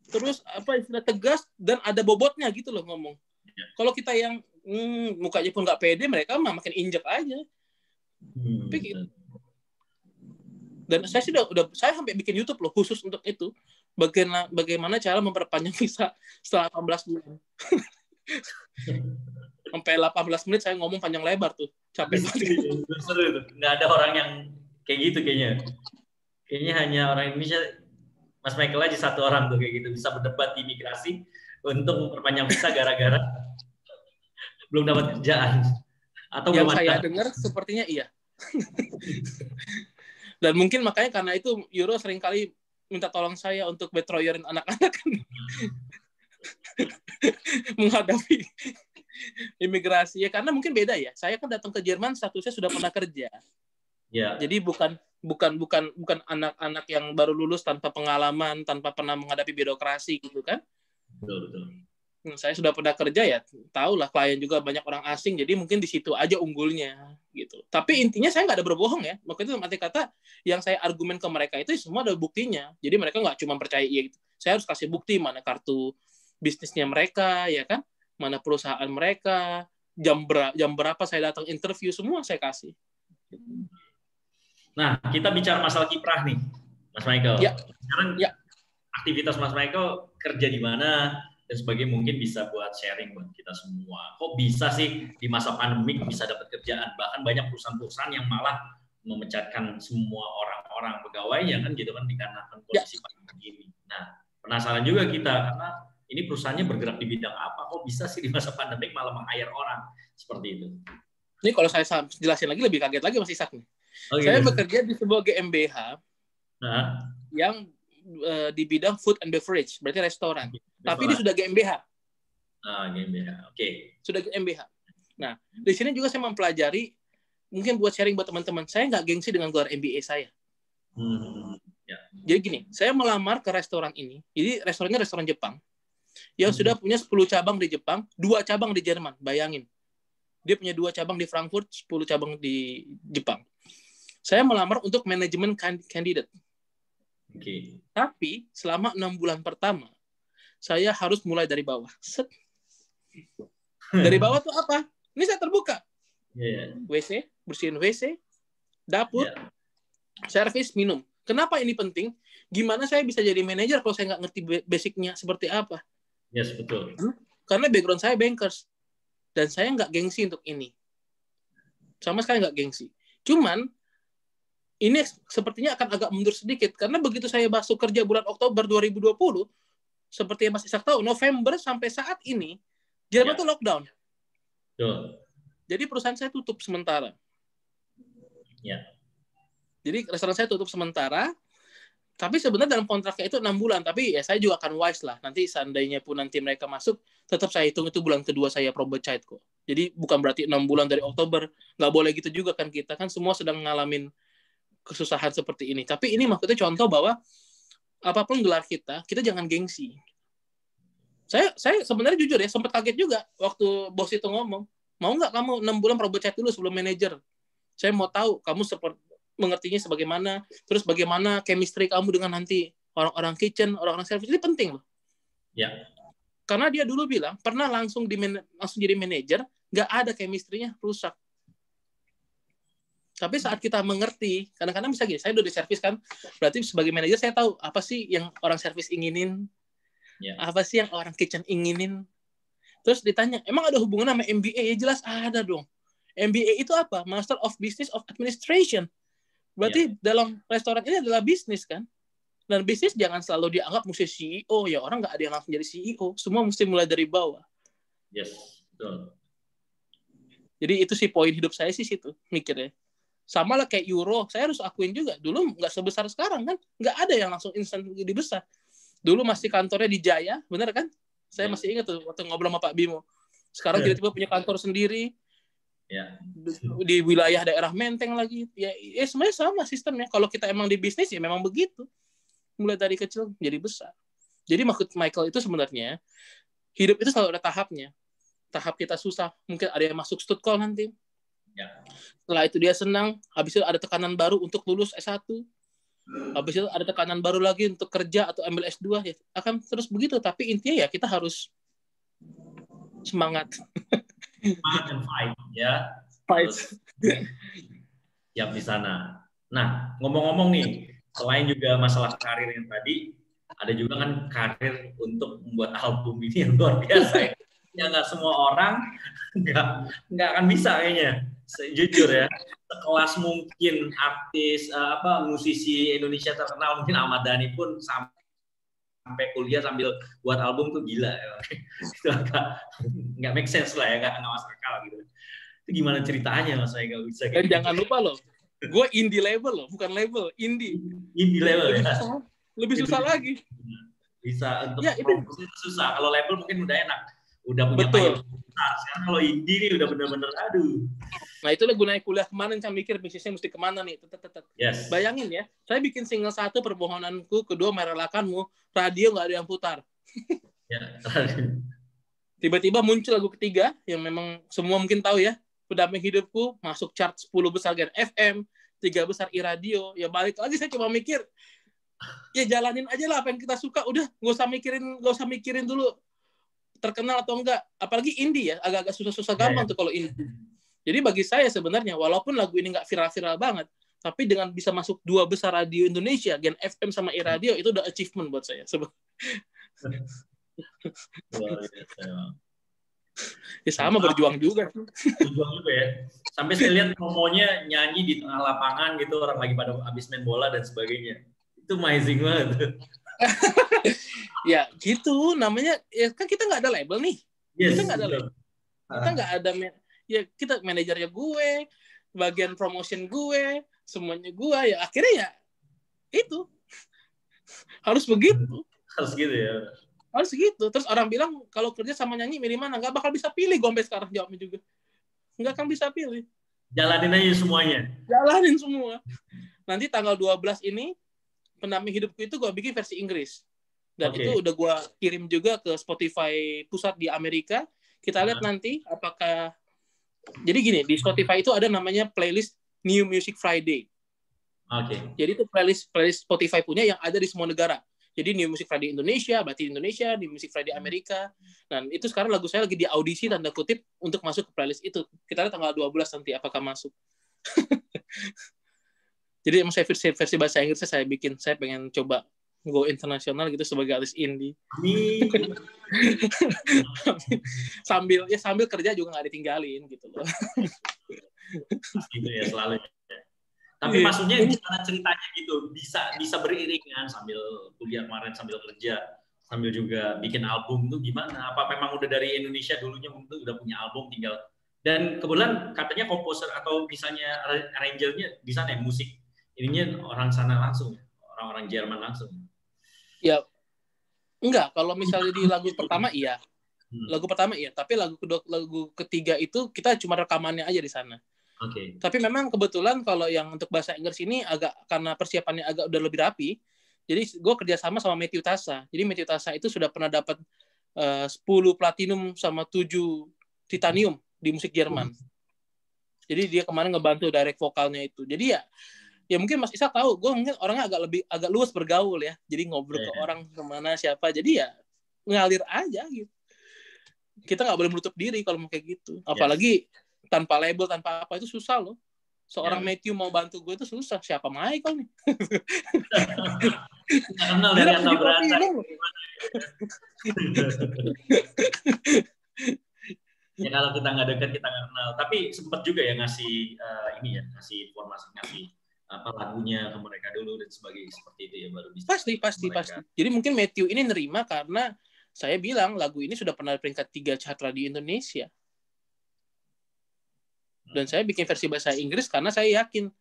terus istilah tegas, dan ada bobotnya gitu loh ngomong. Kalau kita yang mukanya pun nggak pede, mereka makin injek aja. Tapi gitu. Dan saya sih udah saya sampai bikin YouTube loh khusus untuk itu. Bagaimana cara memperpanjang visa setelah 18 bulan. Sampai 18 menit saya ngomong panjang lebar tuh. Capek banget. Seru itu. Nggak ada orang yang kayak gitu kayaknya. Kayaknya hanya orang Indonesia, Mas Michael aja satu orang tuh kayak gitu. Bisa berdebat di imigrasi untuk memperpanjang visa gara-gara belum dapat kerjaan. Atau yang saya dengar sepertinya iya. Dan mungkin makanya karena itu Euro seringkali minta tolong saya untuk betroyerin anak-anak menghadapi Imigrasi ya, karena mungkin beda ya. Saya kan datang ke Jerman statusnya sudah pernah kerja. Ya. Jadi bukan anak-anak yang baru lulus tanpa pengalaman, tanpa pernah menghadapi birokrasi gitu kan. Betul. Saya sudah pernah kerja ya, tahulah klien juga banyak orang asing, jadi mungkin di situ aja unggulnya gitu. Tapi intinya saya nggak ada berbohong ya. Makanya itu arti kata yang saya argumen ke mereka itu semua ada buktinya. Jadi mereka nggak cuma percaya iya gitu. Saya harus kasih bukti mana kartu bisnisnya mereka ya kan, mana perusahaan mereka, jam berapa saya datang interview, semua saya kasih. Nah, kita bicara masalah kiprah nih, Mas Michael. Ya. Sekarang aktivitas Mas Michael kerja di mana dan sebagainya, mungkin bisa buat sharing buat kita semua. Kok bisa sih di masa pandemik bisa dapat kerjaan? Bahkan banyak perusahaan-perusahaan yang malah memecatkan semua orang-orang pegawai ya kan gitu kan, dikarenakan kondisi pandemi ini. Nah, penasaran juga kita karena ini perusahaannya bergerak di bidang apa? Kok bisa sih di masa pandemik malah meng-hire orang seperti itu? Ini kalau saya jelasin lagi lebih kaget lagi Mas Isak nih. Oh, saya gitu. bekerja di sebuah GmbH yang di bidang food and beverage, berarti restoran. Tapi ini sudah GmbH. GmbH. Oke. Sudah GmbH. Nah, di sini juga saya mempelajari, mungkin buat sharing buat teman-teman, saya nggak gengsi dengan gelar MBA saya. Ya. Jadi gini, saya melamar ke restoran ini. Jadi restorannya restoran Jepang. Yang sudah punya 10 cabang di Jepang, 2 cabang di Jerman. Bayangin. Dia punya 2 cabang di Frankfurt, 10 cabang di Jepang. Saya melamar untuk manajemen candidate. Oke. Tapi selama 6 bulan pertama, saya harus mulai dari bawah. Dari bawah tuh apa? Ini saya terbuka. WC, bersihin WC, dapur, servis, minum. Kenapa ini penting? Gimana saya bisa jadi manajer kalau saya nggak ngerti basicnya seperti apa? Yes, betul. Karena background saya bankers. Dan saya nggak gengsi untuk ini. Sama sekali nggak gengsi. Cuman, ini sepertinya akan agak mundur sedikit. Karena begitu saya masuk kerja bulan Oktober 2020, seperti yang Mas Isak tahu, November sampai saat ini, Jerman tuh lockdown. Betul. Jadi perusahaan saya tutup sementara. Ya. Jadi restoran saya tutup sementara, tapi sebenarnya dalam kontraknya itu 6 bulan. Tapi ya saya juga akan wise lah. Nanti seandainya pun nanti mereka masuk, tetap saya hitung itu bulan kedua saya probate child kok. Jadi bukan berarti 6 bulan dari Oktober. Nggak boleh gitu juga kan kita. Kan semua sedang ngalamin kesusahan seperti ini. Tapi ini maksudnya contoh bahwa apapun gelar kita jangan gengsi. Saya sebenarnya jujur ya, sempat kaget juga waktu bos itu ngomong, mau nggak kamu 6 bulan probate child dulu sebelum manajer? Saya mau tahu kamu mengertinya sebagaimana, terus bagaimana chemistry kamu dengan nanti orang-orang kitchen, orang-orang service. Ini penting loh. Ya. Karena dia dulu bilang pernah langsung jadi manajer, nggak ada chemistry-nya, rusak. Tapi saat kita mengerti, kadang-kadang bisa gini, saya udah di service kan, berarti sebagai manajer saya tahu apa sih yang orang service inginin, apa sih yang orang kitchen inginin. Terus ditanya, emang ada hubungan sama MBA? Ya jelas ada dong. MBA itu apa? Master of Business of Administration. Berarti dalam restoran ini adalah bisnis kan? Dan bisnis jangan selalu dianggap mesti CEO. Ya orang nggak ada yang langsung jadi CEO. Semua mesti mulai dari bawah. Yes, betul. Jadi itu sih poin hidup saya sih situ mikirnya. Sama lah kayak Euro. Saya harus akuin juga. Dulu nggak sebesar sekarang kan? Nggak ada yang langsung instan jadi besar. Dulu masih kantornya di Jaya. Bener kan? Saya masih ingat tuh waktu ngobrol sama Pak Bimo. Sekarang tiba-tiba punya kantor sendiri. Di wilayah daerah Menteng lagi. Ya sebenarnya sama sistemnya. Kalau kita emang di bisnis ya memang begitu. Mulai dari kecil jadi besar. Jadi maksud Michael itu sebenarnya hidup itu selalu ada tahapnya. Tahap kita susah. Mungkin ada yang masuk stud call nanti. Setelah itu dia senang. Habis itu ada tekanan baru untuk lulus S1. Habis itu ada tekanan baru lagi untuk kerja atau ambil S2. Ya, akan terus begitu. Tapi intinya ya kita harus semangat. Semangat dan fight. Ya. Fight. Siap di sana. Nah, ngomong-ngomong nih, selain juga masalah karir yang tadi, ada juga kan karir untuk membuat album ini yang luar biasa. Ya nggak semua orang nggak akan bisa kayaknya. Jujur ya, sekelas mungkin artis musisi Indonesia terkenal mungkin Ahmad Dhani pun sampai kuliah sambil buat album tuh gila. Itu agak nggak make sense lah ya, nggak masuk akal gitu. Itu gimana ceritanya Mas Michael bisa? Dan jangan lupa loh, gue indie label loh, bukan label, indie label ya. Lebih susah lagi. Bisa untuk promosi itu susah. Kalau label mungkin udah enak. Udah punya Betul. payung besar. Sekarang kalau indie nih udah bener-bener aduh. Nah, itulah gunanya kuliah kemarin, saya mikir bisnisnya mesti kemana nih. Yes. Bayangin ya, saya bikin single 1, permohonanku, kedua merelakanmu, radio nggak ada yang putar. Ya. Tiba-tiba muncul lagu ketiga, yang memang semua mungkin tahu ya, Pendamping Hidupku, masuk chart 10 besar Gen FM, 3 besar iRadio. Ya balik lagi saya cuma mikir, ya jalanin aja lah apa yang kita suka, udah nggak usah mikirin dulu terkenal atau enggak. Apalagi indie ya, agak-agak susah-susah gampang tuh kalau indie. Jadi bagi saya sebenarnya, walaupun lagu ini nggak viral-viral banget, tapi dengan bisa masuk 2 besar radio Indonesia, Gen FM sama iRadio, itu udah achievement buat saya. Ya sama, berjuang juga. Berjuang juga ya. Sampai saya lihat promonya nyanyi di tengah lapangan gitu, orang lagi pada habis main bola dan sebagainya. Itu amazing banget. Ya gitu, namanya, ya kan kita nggak ada label nih. Yes, kita nggak ada label. Kita nggak ada, ya kita manajernya gue, bagian promotion gue, semuanya gue, ya akhirnya ya itu. Harus begitu. Harus gitu ya. Harus gitu. Terus orang bilang kalau kerja sama nyanyi milih mana? Nggak bakal bisa pilih, gue sampai sekarang jawabnya juga. Nggak akan bisa pilih. Jalanin aja semuanya. Jalanin semua. Nanti tanggal 12 ini, Pendamping Hidupku itu gue bikin versi Inggris. Dan itu udah gue kirim juga ke Spotify pusat di Amerika. Kita lihat nanti apakah... Jadi gini, di Spotify itu ada namanya playlist New Music Friday. Jadi itu playlist Spotify punya yang ada di semua negara. Jadi New Music Friday Indonesia, berarti Indonesia, New Music Friday Amerika. Dan itu sekarang lagu saya lagi di audisi tanda kutip untuk masuk ke playlist itu. Kita lihat tanggal 12 nanti apakah masuk. Jadi emang saya versi bahasa Inggrisnya saya bikin. Saya pengen coba go internasional gitu sebagai artis indie. sambil kerja juga nggak ditinggalin gitu loh. Gitu ya selalu. Tapi maksudnya gimana ceritanya gitu, bisa beriringan sambil kuliah kemarin, sambil kerja, sambil juga bikin album tuh gimana? Apa memang udah dari Indonesia dulunya mungkin udah punya album tinggal, dan kebetulan katanya komposer atau misalnya arrangernya di sana ya, musik ininya orang sana langsung, orang-orang Jerman langsung. Ya enggak, kalau misalnya di lagu pertama iya. Lagu pertama iya, tapi lagu ketiga itu kita cuma rekamannya aja di sana. Tapi memang kebetulan kalau yang untuk bahasa Inggris ini agak, karena persiapannya agak udah lebih rapi, jadi gue kerjasama sama Matthew Tassa. Jadi Matthew Tassa itu sudah pernah dapat 10 platinum sama 7 titanium di musik Jerman. Jadi dia kemarin ngebantu direct vokalnya itu. Jadi ya mungkin Mas Isa tahu, gue mungkin orangnya agak luas bergaul ya. Jadi ngobrol ke orang kemana siapa. Jadi ya ngalir aja gitu. Kita nggak boleh menutup diri kalau mau kayak gitu. Apalagi tanpa label, tanpa apa, itu susah loh. Seorang Matthew mau bantu gue itu susah. Siapa Michael nih? Nggak kenal dari Atta Beranta. Ya kalau kita nggak dekat, kita nggak kenal. Tapi sempat juga ya ngasih ngasih informasi, ngasih apa lagunya ke mereka dulu dan sebagainya, seperti itu ya, baru bisa. Pasti. Jadi mungkin Matthew ini nerima karena saya bilang lagu ini sudah pernah peringkat 3 chart radio Indonesia. Dan saya bikin versi bahasa Inggris karena saya yakin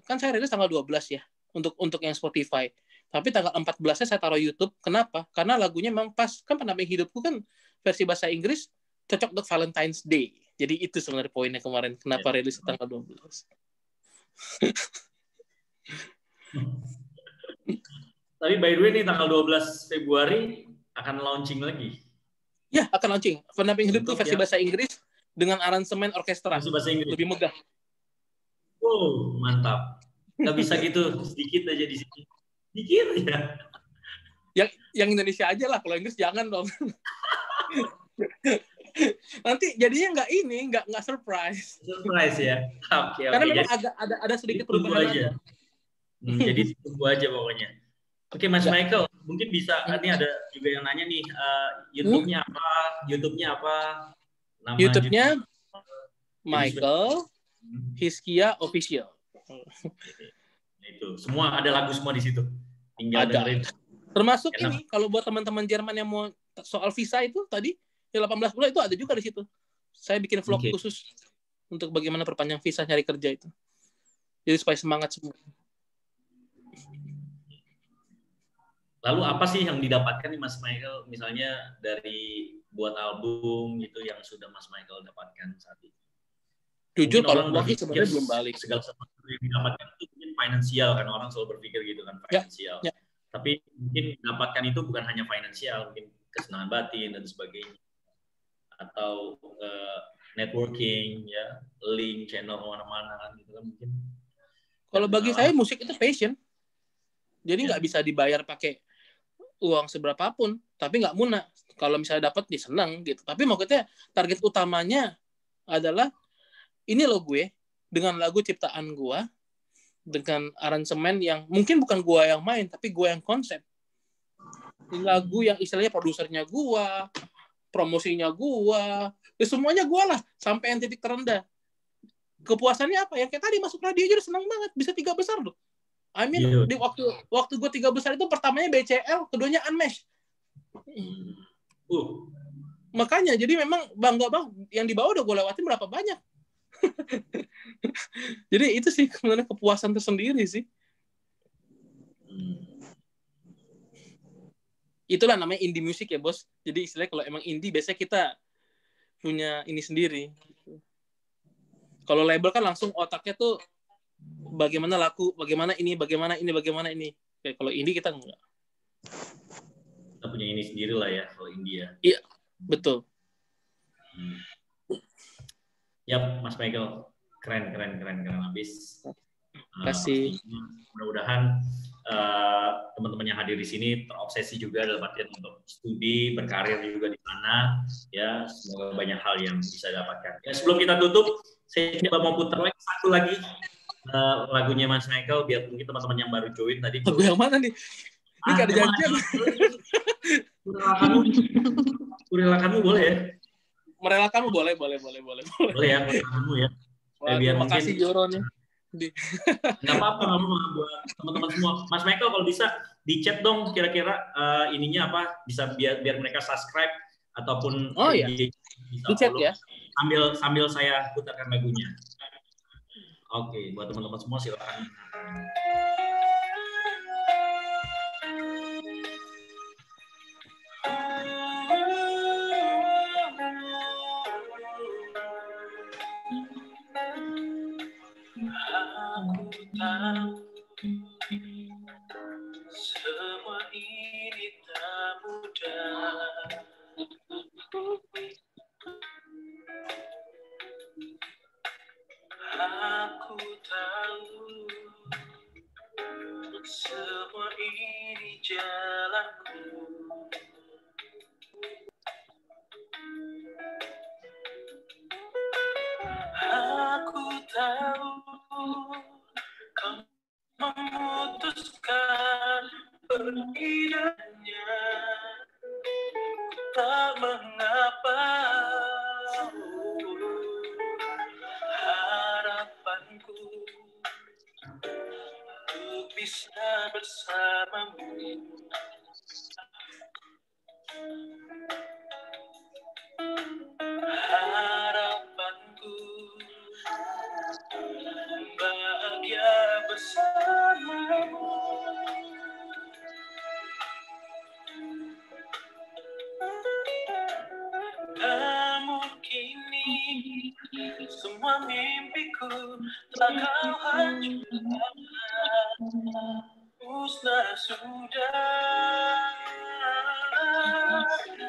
kan saya rilis tanggal 12 ya untuk yang Spotify. Tapi tanggal 14-nya saya taruh YouTube. Kenapa? Karena lagunya memang pas. Kan Pendamping Hidupku kan versi bahasa Inggris cocok untuk Valentine's Day. Jadi itu sebenarnya poinnya kemarin. Kenapa rilis tanggal 12. Tapi by the way nih tanggal 12 Februari akan launching lagi. Ya, akan launching. Pendamping Hidupku versi bahasa Inggris dengan aransemen orkestra. Lebih megah. Oh, mantap. Nggak bisa gitu, sedikit aja di sini. Sedikit aja. Yang Indonesia aja lah, kalau Inggris jangan dong. Nanti jadinya nggak surprise. Surprise ya. Oke. Karena memang ada sedikit perubahan aja. Jadi tunggu aja pokoknya. Oke, Mas Michael, mungkin bisa, ini ada juga yang nanya nih, YouTube-nya apa? Nama YouTube-nya Michael Hiskia Official. Itu semua ada lagu semua di situ. Tinggal dengerin. Termasuk ini, kalau buat teman-teman Jerman yang mau soal visa itu tadi, yang 18 bulan itu ada juga di situ. Saya bikin vlog khusus untuk bagaimana perpanjang visa nyari kerja itu. Jadi supaya semangat semua. Lalu apa sih yang didapatkan nih Mas Michael misalnya dari buat album gitu yang sudah Mas Michael dapatkan saat ini? Jujur Mungkin kalau orang uang sih berpikir sebenarnya belum balik. segala sesuatu yang didapatkan itu mungkin finansial kan, orang selalu berpikir gitu kan, Ya, finansial. ya. Tapi mungkin dapatkan itu bukan hanya finansial, mungkin kesenangan batin dan sebagainya, atau networking ya, link channel mana-mana kan gitu kan mungkin. Kalau Dan bagi saya musik itu passion. Jadi ya, nggak bisa dibayar pakai uang seberapapun, tapi nggak muna. Kalau misalnya dapat, dia senang gitu. Tapi maksudnya target utamanya adalah ini loh gue dengan lagu ciptaan gue, dengan aransemen yang mungkin bukan gue yang main, tapi gue yang konsep. Ini lagu yang istilahnya produsernya gue, promosinya gue, ya semuanya gue lah sampai yang titik terendah. Kepuasannya apa? Yang kayak tadi masuk radio aja udah senang banget, bisa 3 besar loh. I mean, gitu. di waktu gue 3 besar itu pertamanya BCL, keduanya Unmesh. Makanya jadi memang bangga banget. Yang di bawah udah gue lewatin berapa banyak. Jadi itu sih sebenarnya kepuasan tersendiri sih. Itulah namanya indie music ya bos. Jadi istilahnya kalau emang indie biasanya kita punya ini sendiri. Kalau label kan langsung otaknya tuh bagaimana laku, bagaimana ini, bagaimana ini, bagaimana ini. Kayak kalau indie kita enggak. Kita punya ini sendiri lah ya kalau India. Iya, betul. Yap, Mas Michael, keren habis. Kasih. Mudah-mudahan teman-teman yang hadir di sini terobsesi juga dalam artian untuk studi, berkarir juga di sana. Ya, semoga banyak hal yang bisa dapatkan. Ya, sebelum kita tutup, saya coba mau putar lagi satu lagi lagunya Mas Michael biar mungkin teman-teman yang baru join tadi. Lagu yang mana nih? Ini gak ada janjian. Kurelakanmu boleh ya? Merelakanmu boleh. Boleh ya, merelakanmu ya. Wah, biar terima mungkin kasih Joron ya. Nggak apa-apa buat teman-teman semua. Mas Michael kalau bisa di chat dong kira-kira ininya apa bisa biar mereka subscribe ataupun iya. bisa Di chat follow ya. sambil saya putarkan lagunya. Oke, buat teman-teman semua silakan. Aku tahu semua ini tak mudah. Aku tahu semua ini jalanku. Aku tahu kau memutuskan perginya, tak mengapa. Harapanku untuk bisa bersamamu. Harapanku bahagia bersamamu. Namun kini semua mimpiku telah kau hancurkan, musnah sudah.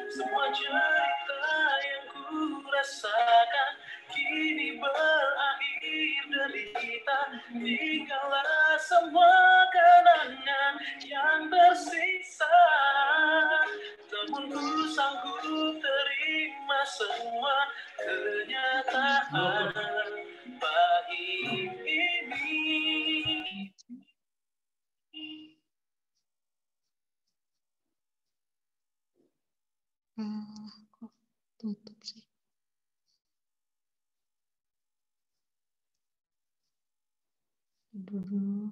Semua cerita yang ku rasakan kini berakhir derita. Tinggallah semua kenangan yang tersisa. Namun ku sanggup terima semua kenyataan pahit ini. Kok tutup sih? Dulu.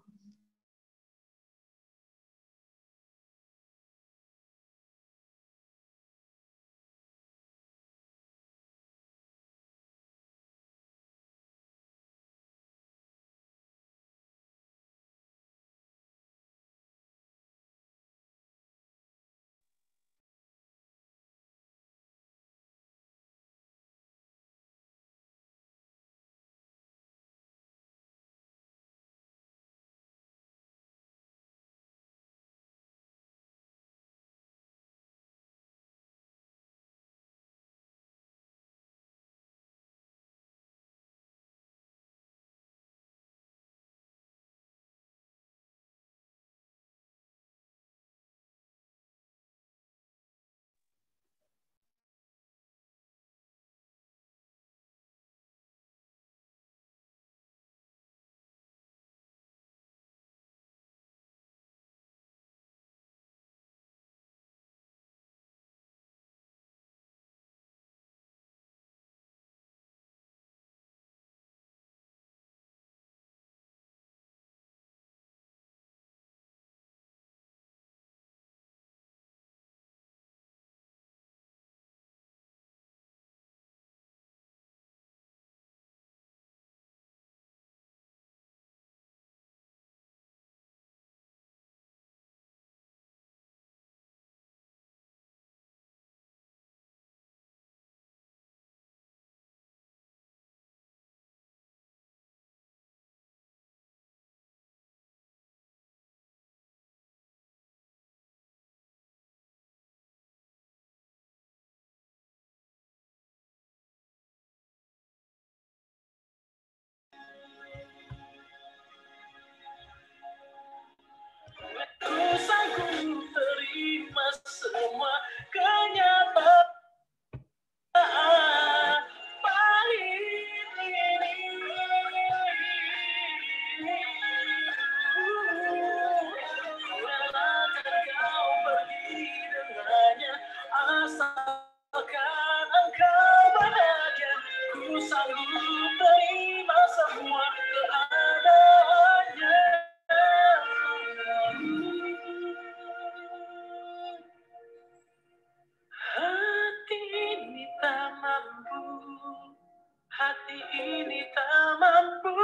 Hati ini tak mampu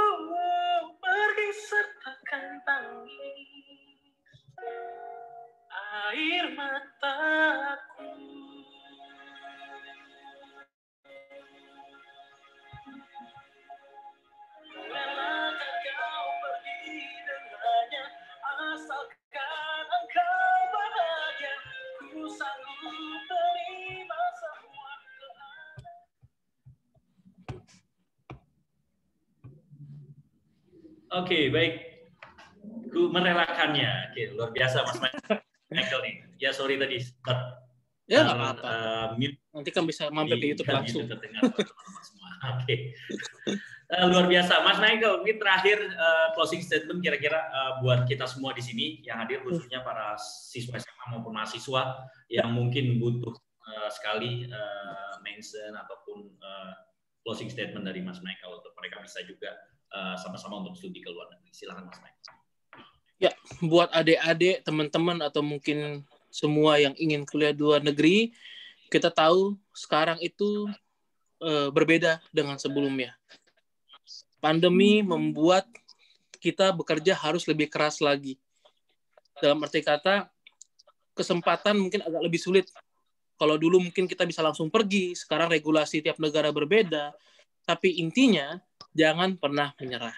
pergi sertakan tangis air mataku. Relakan kau pergi dengannya, asalkan engkau bahagia. Ku sanggup terima semua keadaan. Oke, baik. Ku merelakannya. Oke, luar biasa Mas Michael nih. Ya, sorry tadi. Ya, nggak apa-apa. Nanti kan bisa mampir di YouTube langsung. Oke. Luar biasa. Mas Michael, ini terakhir closing statement kira-kira buat kita semua di sini yang hadir, khususnya para siswa SMA maupun mahasiswa yang mungkin butuh sekali mention ataupun closing statement dari Mas Michael untuk mereka bisa juga sama-sama untuk studi ke luar negeri. Silakan Mas Michael. Ya, buat adik-adik, teman-teman atau mungkin semua yang ingin kuliah di luar negeri, kita tahu sekarang itu berbeda dengan sebelumnya. Pandemi membuat kita bekerja harus lebih keras lagi. Dalam arti kata, kesempatan mungkin agak lebih sulit. Kalau dulu mungkin kita bisa langsung pergi, sekarang regulasi tiap negara berbeda. Tapi intinya, jangan pernah menyerah.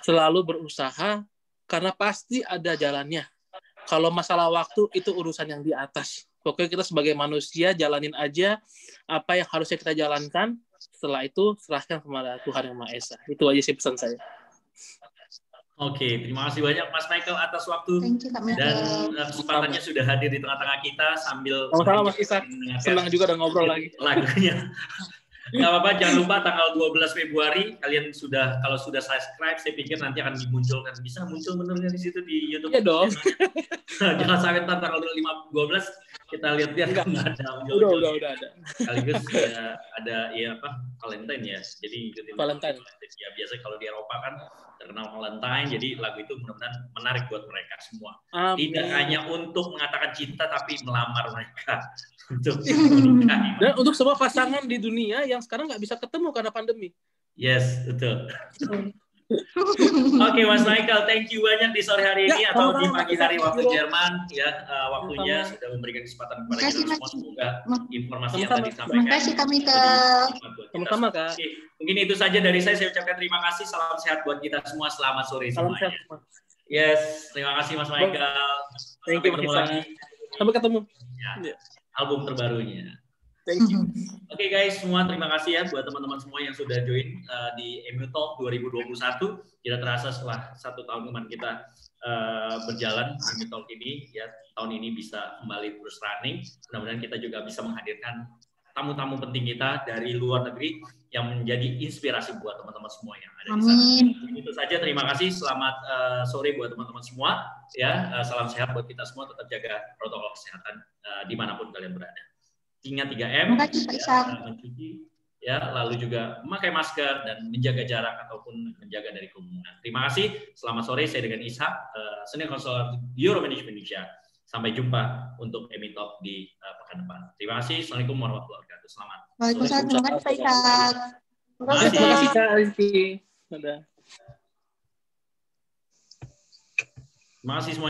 Selalu berusaha, karena pasti ada jalannya. Kalau masalah waktu, itu urusan yang di atas. Pokoknya kita sebagai manusia, jalanin aja apa yang harusnya kita jalankan. Setelah itu, serahkan kepada Tuhan Yang Maha Esa. Itu aja sih pesan saya. Oke, terima kasih banyak Mas Michael atas waktu dan kesempatannya sudah hadir di tengah-tengah kita sambil sama-sama Mas Ishak, senang juga udah ngobrol lagi lagunya. Nggak apa-apa, jangan lupa tanggal 12 Februari kalian kalau sudah subscribe, saya pikir nanti akan dimunculkan, bisa muncul benernya di situ di YouTube. Iya dong. Jangan sampai tanggal 12 kita lihat-lihat nggak ada. Udah ada. Sekaligus ya ada Valentine ya. Jadi ikutin Valentine. Ya biasa kalau di Eropa kan terkenal Valentine, jadi lagu itu mudah-mudahan menarik buat mereka semua. Amin. Tidak hanya untuk mengatakan cinta, tapi melamar mereka untuk menikah. Dan untuk semua pasangan di dunia yang sekarang nggak bisa ketemu karena pandemi. Yes, betul. Oke, Mas Michael, thank you banyak di sore hari ini atau di pagi hari waktu Jerman ya, waktunya sudah memberikan kesempatan kepada kita semua. Semoga informasi yang tadi disampaikan. Terima kasih kami ke sama-sama Kak. Oke, mungkin itu saja dari saya ucapkan terima kasih. Salam sehat buat kita semua. Selamat sore semuanya. Yes, terima kasih Mas Michael. Thank you, ketemu lagi. Sampai ketemu. Ya, album terbarunya. Thank you. Oke guys, semua terima kasih ya buat teman-teman semua yang sudah join di EMU Talk 2021. Tidak terasa setelah 1 tahun kemarin kita berjalan EMU Talk ini, ya tahun ini bisa kembali terus running. Mudah-mudahan kita juga bisa menghadirkan tamu-tamu penting kita dari luar negeri yang menjadi inspirasi buat teman-teman semua yang ada di sana. Amin. Itu saja, terima kasih. Selamat sore buat teman-teman semua. Ya, salam sehat buat kita semua. Tetap jaga protokol kesehatan dimanapun kalian berada. Ingat 3M, mencuci, ya, lalu juga memakai masker dan menjaga jarak ataupun menjaga dari kerumunan. Terima kasih. Selamat sore. Saya dengan Ishak, Senior Konselor Euromanagement Indonesia. Sampai jumpa untuk EMU Talk di pekan depan. Terima kasih. Assalamualaikum warahmatullahi wabarakatuh. Selamat. Waalaikumsalam. Terima kasih Pak Ishak. Terima kasih Kak Rizky. Terima kasih semua.